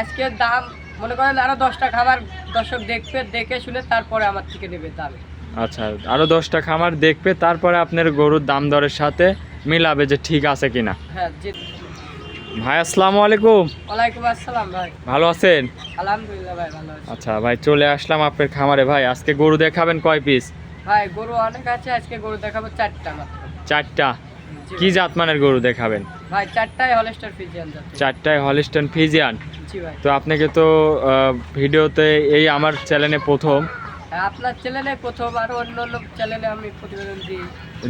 আজকের দাম মনে করেন আরো 10টা খাবার দর্শক দেখবে, দেখে শুনে তারপরে আমার থেকে নেবে দামে। আচ্ছা, আরো 10টা খামার দেখবে, তারপরে আপনার গরুর দাম দরের সাথে মিলাবে যে ঠিক আছে কিনা। হ্যাঁ জি। ভাই আসসালামু আলাইকুম। ওয়ালাইকুম আসসালাম ভাই। ভালো আছেন? আলহামদুলিল্লাহ ভাই, ভালো আছি। আচ্ছা ভাই, চলে আসলাম আপনার খামারে। ভাই আজকে গরু দেখাবেন কয় পিস? ভাই গরু অনেক আছে, আজকে গরু দেখাবো 4টা মাত্র। 4টা? জি কি ভাই। জাতমানের গরু দেখাবেন? ভাই 4টাই হলস্টার ফ্রিজিয়ান জাত। 4টায় হলিস্টাইন ফ্রিজিয়ান। জি ভাই। তো আপনাকে তো ভিডিওতে এই আমার চ্যানেলে প্রথম। আপনার চ্যানেলে প্রথম, আর অন্য অন্য চ্যানেলে আমি প্রতিবেদন দিই।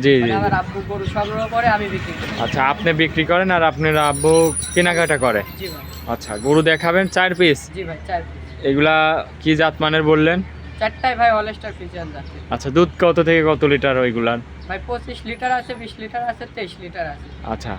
জি জি মানে জি। আমার আব্বু গরু সংগ্রহ করে, আমি বিক্রি করি। আচ্ছা, আপনি বিক্রি করেন আর আপনার আব্বু কেনাকাটা করে? জি ভাই। আচ্ছা, গরু দেখাবেন 4 পিস। জি ভাই 4 পিস। এগুলা কি জাতমানের বললেন? 4টাই ভাই হলস্টার ফ্রিজিয়ান জাত। আচ্ছা, দুধ কত থেকে কত লিটার ওইগুলার? ভাই 25 লিটার আছে, 20 লিটার আছে, 23 লিটার আছে। আচ্ছা,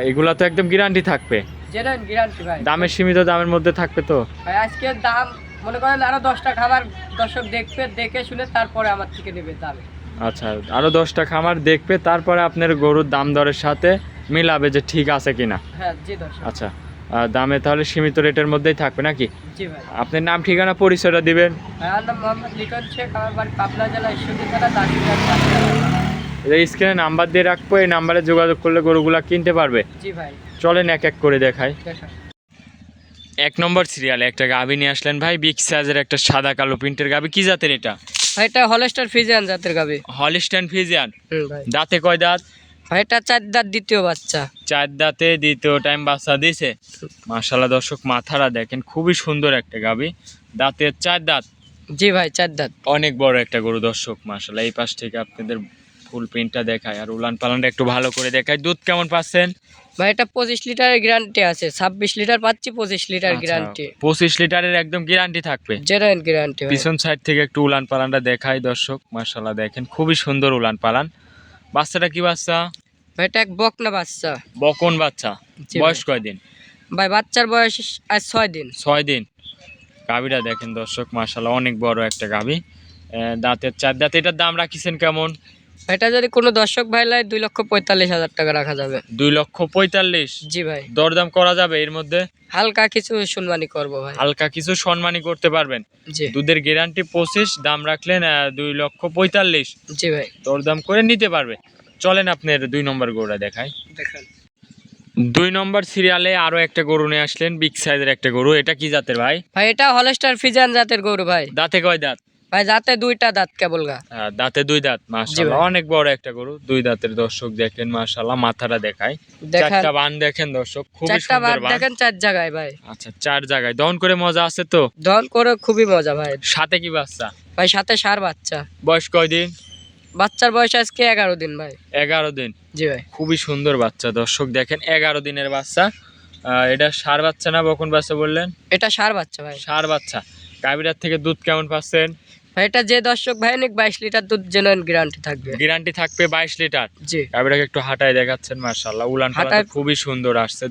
এগুলা তো একদম গ্যারান্টি থাকবে? জেনুইন গ্যারান্টি ভাই। দামের সীমিত দামের মধ্যে থাকবে তো? ভাই আজকের দাম মনে করেন আরো 10টা খাবার দর্শক দেখবে, দেখে শুনে তারপরে আমার থেকে নেবে দামে। আচ্ছা, আরো 10টা খামার দেখবে, তারপরে আপনার গরুর দাম দরের সাথে মিলাবে যে ঠিক আছে কিনা। হ্যাঁ জি দর্শক। আচ্ছা, দামে তাহলে সীমিত রেটের মধ্যেই থাকবে নাকি? জি ভাই। আপনার নাম ঠিকানা পরিচয়টা দিবেন। ভাই আমার নাম মোহাম্মদ লিটন শেখ, আমার বাড়ি পাবনা জেলা ঈশ্বরদী থানা দাঁড়িয়ে। এই স্ক্রিনে নাম্বার দিয়ে রাখবো, এই নাম্বারে যোগাযোগ করলে গরুগুলা কিনতে পারবে। জি ভাই। চলেন এক এক করে দেখাই। দেখা। 1 নম্বর সিরিয়ালে একটা গাভী নিয়ে আসলেন ভাই, বিগ সাইজের একটা সাদা কালো প্রিন্টের গাভী। কি জাতের এটা? ভাই এটা হলস্টার ফ্রিজিয়ান জাতের গাবি। Holstein Friesian. ভাই। দাঁতে কয় দাঁত? ভাই এটা 4 দাঁত, দ্বিতীয় বাচ্চা। 4 দাঁতে, দ্বিতীয় টাইম বাচ্চা দিছে। মাশাআল্লাহ দর্শক, মাথাটা দেখেন, খুবই সুন্দর একটা গাভী। দাঁতে 4 দাঁত। জি ভাই 4 দাঁত। অনেক বড় একটা গরু দর্শক। মাশাআল্লাহ, এই পাশ থেকে আপনাদের ফুল প্রিন্টটা দেখায় আর উলান পালানটা একটু ভালো করে দেখায়। দুধ কেমন পাচ্ছেন? ভাই এটা 25 লিটারের গ্যারান্টি আছে, 26 লিটার পাচ্ছি, 25 লিটার গ্যারান্টি। 25 লিটারের একদম গ্যারান্টি থাকবে। জেনুইন গ্যারান্টি ভাই। পিছন সাইড থেকে একটু উলান পালানটা দেখায় দর্শক। মাশাআল্লাহ দেখেন, খুবই সুন্দর উলান পালান। বাচ্চাটা কি বাচ্চা? ভাই এটা এক বকনা বাচ্চা। বকন বাচ্চা। জি বয়স ভাই। কয়দিন? ভাই বাচ্চার বয়স আজ 6 দিন। 6 দিন। গাভীটা দেখেন দর্শক, মাশাআল্লাহ অনেক বড় একটা গাভী। দাঁতের 4 দাঁত। এটার দাম রাখিছেন কেমন? এটা যদি কোনো দর্শক ভাই লাই 2,45,000 টাকা রাখা যাবে। 2,45,000? জি ভাই। দরদাম করা যাবে এর মধ্যে? হালকা কিছু শুনবানি করবো ভাই। হালকা কিছু সম্মানী করতে পারবেন? জি। দুধের গ্যারান্টি 25, দাম রাখলেন 2,45,000। জি ভাই। দরদাম করে নিতে পারবে। চলেন আপনার 2 নম্বর গরুটা দেখাই। দেখেন 2 নম্বর সিরিয়ালে আরো একটা গরু নিয়ে আসলেন, বিগ সাইজের একটা গরু। এটা কি জাতের ভাই? ভাই এটা হলস্টার ফ্রিজিয়ান জাতের গরু ভাই। দাঁতে কয় দাঁত? ভাই জাতে 2টা দাঁত কেবল গা। দাঁতে 2 দাঁত। মাশাআল্লাহ ভাই। অনেক বড় একটা গরু। 2 দাঁতের দর্শক দেখেন, মাশাআল্লাহ মাথাটা দেখায়। দেখেন 4টা বান দেখেন দর্শক, খুবই 4টা সুন্দর বাদ বান। দেখেন 4 জায়গায় ভাই। আচ্ছা, 4 জায়গায় দহন করে মজা আছে তো? দহন করে খুবই মজা ভাই। সাথে কি বাচ্চা? ভাই সাথে সার বাচ্চা। বয়স কয়দিন? বাচ্চার বয়স আজকে 11 দিন ভাই। 11 দিন। জি ভাই। খুবই সুন্দর বাচ্চা দর্শক দেখেন, 11 দিনের বাচ্চা। এটা ষাঁড় বাচ্চা না বকন বাচ্চা বললেন? এটা সার বাচ্চা ভাই। ষাঁড় বাচ্চা। গাভীটার থেকে দুধ কেমন পাচ্ছেন? ভাই এটা যে দর্শক ভাই নিক 22 লিটার দুধ জেনুইন গ্যারান্টি থাকবে। গ্যারান্টি থাকবে 22 লিটার। জি। গাভীটাকে একটু হাঁটায় দেখাচ্ছেন, মাশাআল্লাহ উলান পালান খুবই সুন্দর আসছে।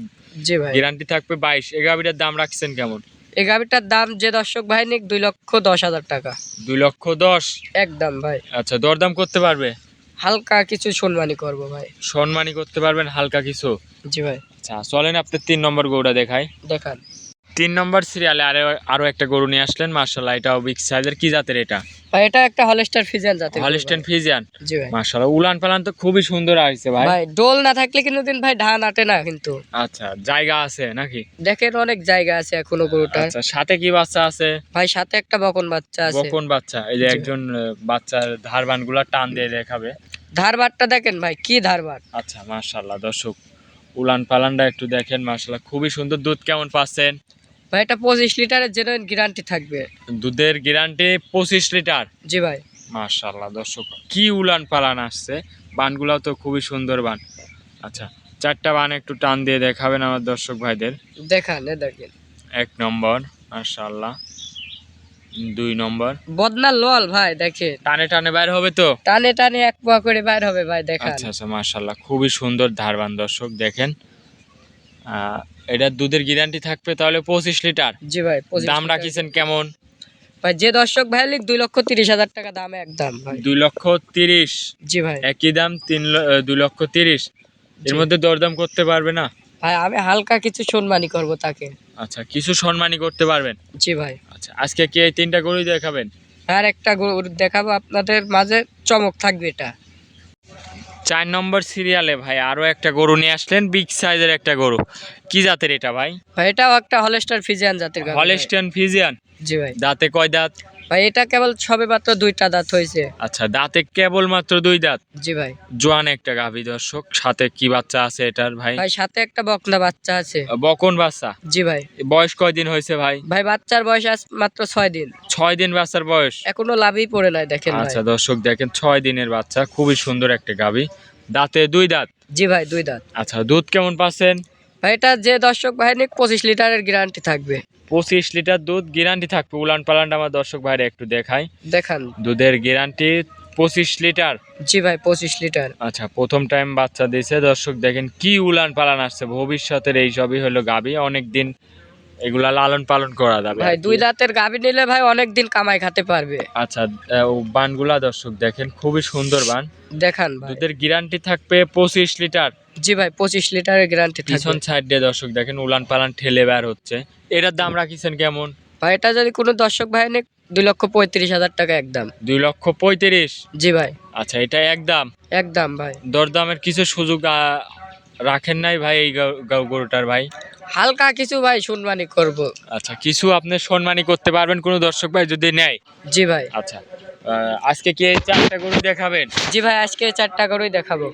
জি ভাই। গ্যারান্টি থাকবে 22। এই গাভীটার দাম রাখছেন কেমন? এই গাভিটার দাম যে দর্শক ভাই নিক 2,10,000 টাকা। 2,10,000? একদম ভাই। আচ্ছা, দরদাম করতে পারবে? হালকা কিছু শুনবানি করবো ভাই। সম্মানী করতে পারবেন হালকা কিছু? জি ভাই। আচ্ছা, চলেন আপনার 3 নম্বর গরুটা দেখাই। দেখান 3 নম্বর সিরিয়ালে আরো একটা গরু নিয়ে আসলেন, মাশাআল্লাহ এটাও বিগ সাইজের। কি জাতের এটা? ভাই এটা একটা হলস্টার ফ্রিজিয়ান জাতের গরু হলিস্টাইন ভাই। ফ্রিজিয়ান। জি ভাই। মাশাআল্লাহ উলান পালান তো খুবই সুন্দর আসছে ভাই। ভাই ডোল না থাকলে কিন্তু দিন ভাই ধান আটে না কিন্তু। আচ্ছা, জায়গা আছে নাকি? দেখেন অনেক জায়গা আছে এখনো গরুটা। আচ্ছা, সাথে কি বাচ্চা আছে? ভাই সাথে একটা বকন বাচ্চা আছে। বকন বাচ্চা। এই যে জি। একজন বাচ্চার ধারবানগুলা টান দিয়ে দেখাবে। ধারবাটটা দেখেন ভাই, কি ধারবাট। আচ্ছা, মাশাআল্লাহ দর্শক উলান পালানটা একটু দেখেন, মাশাআল্লাহ খুবই সুন্দর। দুধ কেমন পাচ্ছেন? ভাই এটা 25 লিটারের জেনুইন গ্যারান্টি থাকবে। দুধের গ্যারান্টি 25 লিটার। জি ভাই। মাশাআল্লাহ দর্শক, কি উলান পালান আসছে। বানগুলাও তো খুবই সুন্দর বান। আচ্ছা, 4টা বান একটু টান দিয়ে দেখাবেন আমার দর্শক ভাইদের। দেখান দেখেন 1 নম্বর মাশাআল্লাহ। 2 নম্বর বদনা লল ভাই দেখেন। টানে টানে বাইর হবে তো? টানে টানে এক পোয়া করে বাইর হবে ভাই দেখান। আচ্ছা আচ্ছা, মাশাআল্লাহ খুবই সুন্দর ধারবান দর্শক দেখেন। এটা দুধের গ্যারান্টি থাকবে তাহলে 25 লিটার। জি ভাই। 25 দাম লিটার। রাখিছেন কেমন? ভাই যে দর্শক ভাই লিখ 2,30,000 টাকা দাম একদম ভাই। 2,30,000? জি ভাই। একই দাম 2,30,000। এর জি। মধ্যে দরদাম করতে পারবে না? ভাই আমি হালকা কিছু সম্মানই করব তাকে। আচ্ছা, কিছু সম্মানই করতে পারবেন। জি ভাই। আচ্ছা, আজকে কি এই 3টা গরুই দেখাবেন? আর একটা গরু দেখাবো আপনাদের মাঝে, চমক থাকবে এটা। 4 নম্বর সিরিয়ালে ভাই আরো একটা গরু নিয়ে আসলেন, বিগ সাইজের একটা গরু। কি জাতের এটা ভাই? ভাই এটাও একটা হলস্টার ফিজিয়ান জাতের গাভী ভাই। Holstein Friesian. জি ভাই। দাঁতে কয় দাঁত? ভাই এটা কেবল সবে মাত্র 2টা দাঁত হয়েছে। আচ্ছা, দাঁতে কেবল মাত্র 2 দাঁত। জি ভাই। জোয়ান একটা গাভী দর্শক। সাথে কি বাচ্চা আছে এটার ভাই? ভাই সাথে একটা বকনা বাচ্চা আছে। বকন বাচ্চা। জি ভাই। বয়স কয়দিন হয়েছে ভাই? ভাই বাচ্চার বয়স আজ মাত্র 6 দিন। 6 দিন বাচ্চার বয়স। এখনো লাভই পড়ে নাই দেখেন ভাই। আচ্ছা দর্শক দেখেন, 6 দিনের বাচ্চা, খুবই সুন্দর একটা গাভী। দাঁতে 2 দাঁত। জি ভাই 2 দাঁত। আচ্ছা, দুধ কেমন পাচ্ছেন? ভাই এটা যে দর্শক ভাই নিক 25 লিটারের গ্যারান্টি থাকবে। 25 লিটার দুধ গ্যারান্টি থাকবে। উলান পালানটা আমার দর্শক ভাইরা একটু দেখাই। দেখান। দুধের গ্যারান্টি 25 লিটার। জি ভাই 25 লিটার। আচ্ছা, প্রথম টাইম বাচ্চা দিয়েছে দর্শক, দেখেন কি উলান পালান আসছে। ভবিষ্যতের এই সবই হলো গাভী, অনেকদিন এগুলা লালন পালন করা যাবে ভাই আর কি। 2 দাঁতের গাভী নিলে ভাই অনেক দিন কামাই খেতে পারবে। আচ্ছা, বানগুলা দর্শক দেখেন, খুবই সুন্দর বান। দেখান ভাই। দুধের গ্যারান্টি থাকবে 25 লিটার। জি ভাই 25 লিটারের গ্যারান্টি পিছন থাকবে। সাইড দিয়ে দর্শক দেখেন উলান পালান ঠেলে বের হচ্ছে। এটার দাম রাখিছেন কেমন? ভাই এটা যদি কোনো দর্শক ভাই নিক 2,35,000 টাকা একদম। 2,35,000। জি ভাই। আচ্ছা, এটা একদম। একদম ভাই। দরদামের কিছু সুযোগ রাখেন নাই ভাই এই গরুটার ভাই? হালকা কিছু ভাই সম্মানই করব। আচ্ছা, কিছু আপনি সম্মানী করতে পারবেন কোনো দর্শক ভাই যদি নেয়? জি ভাই। আচ্ছা, আজকে কি এই 4টা গরু দেখাবেন? জি ভাই আজকে 4টা গরুই দেখাবো।